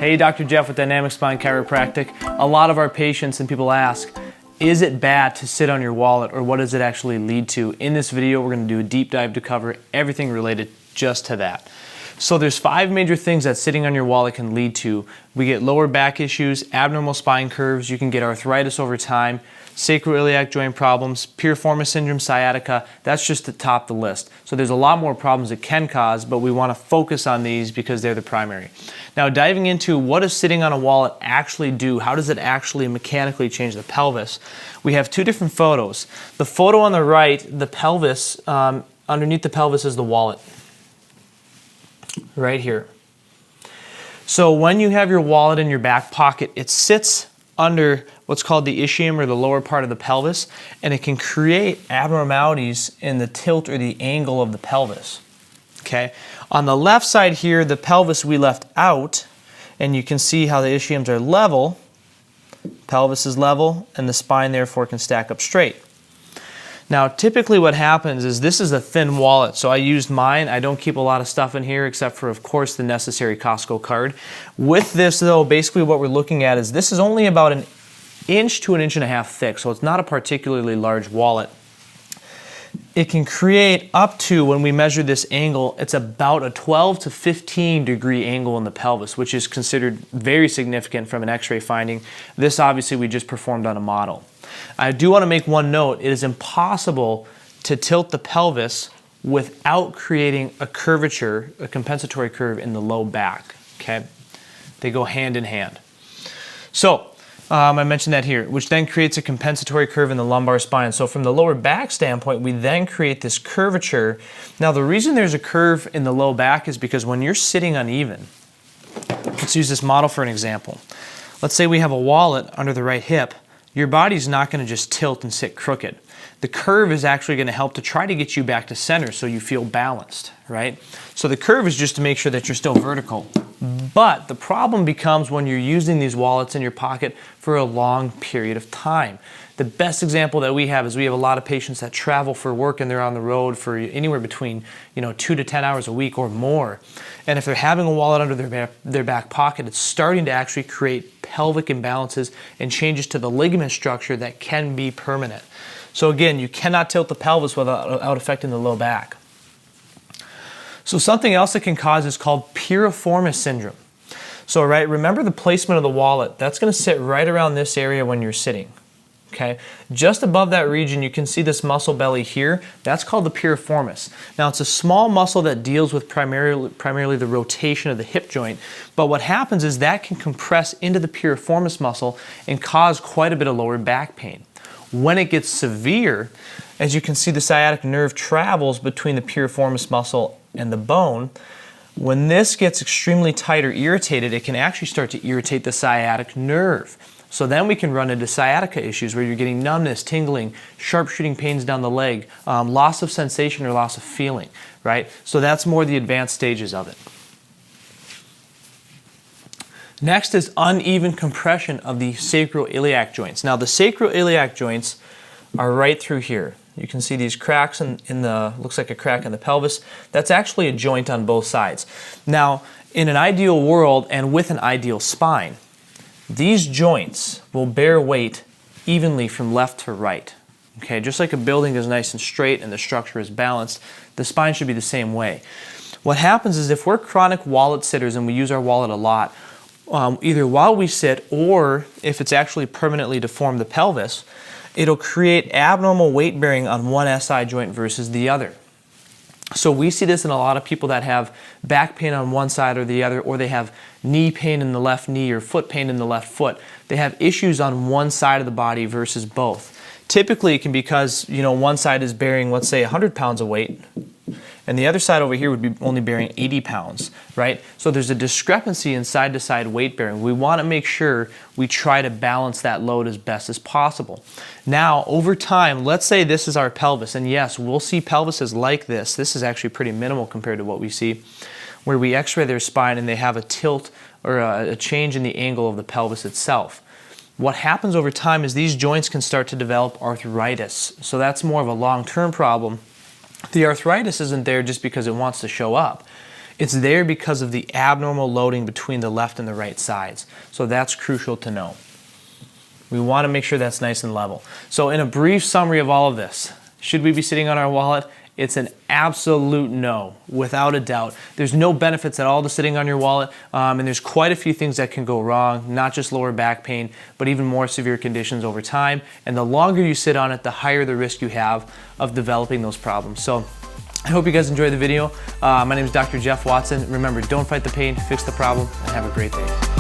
Hey, Dr. Jeff with Dynamic Spine Chiropractic. A lot of our patients and people ask, is it bad to sit on your wallet, or what does it actually lead to? In this video, we're going to do a deep dive to cover everything related just to that. So there's 5 major things that sitting on your wallet can lead to. We get lower back issues, abnormal spine curves, you can get arthritis over time, sacroiliac joint problems, piriformis syndrome, sciatica. That's just to top the list. So there's a lot more problems it can cause, but we want to focus on these because they're the primary. Now, diving into what does sitting on a wallet actually do? How does it actually mechanically change the pelvis? We have 2 different photos. The photo on the right, the pelvis, underneath the pelvis is the wallet. Right here. So when you have your wallet in your back pocket, it sits under what's called the ischium, or the lower part of the pelvis, and it can create abnormalities in the tilt or the angle of the pelvis. Okay. On the left side here, the pelvis we left out, and you can see how the ischiums are level, pelvis is level, and the spine therefore can stack up straight. Now, typically what happens is this is a thin wallet, so I used mine. I don't keep a lot of stuff in here except for, of course, the necessary Costco card. With this, though, basically what we're looking at is this is only about 1 inch to 1.5 inches thick, so it's not a particularly large wallet. It can create up to, when we measure this angle, it's about a 12 to 15 degree angle in the pelvis, which is considered very significant from an x-ray finding. This obviously we just performed on a model. I do want to make one note. It is impossible to tilt the pelvis without creating a curvature, a compensatory curve in the low back. Okay? They go hand in hand. So, I mentioned that here, which then creates a compensatory curve in the lumbar spine. So from the lower back standpoint, we then create this curvature. Now, the reason there's a curve in the low back is because when you're sitting uneven, let's use this model for an example. Let's say we have a wallet under the right hip. Your body's not going to just tilt and sit crooked. The curve is actually going to help to try to get you back to center so you feel balanced, right? So the curve is just to make sure that you're still vertical. But the problem becomes when you're using these wallets in your pocket for a long period of time. The best example that we have is we have a lot of patients that travel for work and they're on the road for anywhere between 2 to 10 hours a week or more. And if they're having a wallet under their back pocket, it's starting to actually create pelvic imbalances and changes to the ligament structure that can be permanent. So again, you cannot tilt the pelvis without affecting the low back. So something else that can cause is called piriformis syndrome. So remember the placement of the wallet. That's going to sit right around this area when you're sitting. Okay, just above that region, you can see this muscle belly here. That's called the piriformis. Now, it's a small muscle that deals with primarily the rotation of the hip joint. But what happens is that can compress into the piriformis muscle and cause quite a bit of lower back pain. When it gets severe, as you can see, the sciatic nerve travels between the piriformis muscle and the bone. When this gets extremely tight or irritated, it can actually start to irritate the sciatic nerve. So then we can run into sciatica issues where you're getting numbness, tingling, sharp shooting pains down the leg, loss of sensation or loss of feeling, right? So that's more the advanced stages of it. Next is uneven compression of the sacroiliac joints. Now, the sacroiliac joints are right through here. You can see these cracks in the, looks like a crack in the pelvis. That's actually a joint on both sides. Now, in an ideal world and with an ideal spine, these joints will bear weight evenly from left to right. Okay, just like a building is nice and straight and the structure is balanced, the spine should be the same way. What happens is if we're chronic wallet sitters and we use our wallet a lot, either while we sit or if it's actually permanently deformed the pelvis, it'll create abnormal weight bearing on one SI joint versus the other. So we see this in a lot of people that have back pain on one side or the other, or they have knee pain in the left knee or foot pain in the left foot. They have issues on one side of the body versus both. Typically it can be because one side is bearing, let's say, 100 pounds of weight, and the other side over here would be only bearing 80 pounds, right? So there's a discrepancy in side-to-side weight bearing. We want to make sure we try to balance that load as best as possible. Now, over time, let's say this is our pelvis, and yes, we'll see pelvises like this. This is actually pretty minimal compared to what we see, where we x-ray their spine and they have a tilt or a change in the angle of the pelvis itself. What happens over time is these joints can start to develop arthritis. So that's more of a long-term problem. The arthritis isn't there just because it wants to show up. It's there because of the abnormal loading between the left and the right sides. So that's crucial to know. We want to make sure that's nice and level. So in a brief summary of all of this, should we be sitting on our wallet? It's an absolute no, without a doubt. There's no benefits at all to sitting on your wallet, and there's quite a few things that can go wrong, not just lower back pain, but even more severe conditions over time. And the longer you sit on it, the higher the risk you have of developing those problems. So I hope you guys enjoyed the video. My name is Dr. Jeff Watson. Remember, don't fight the pain, fix the problem, and have a great day.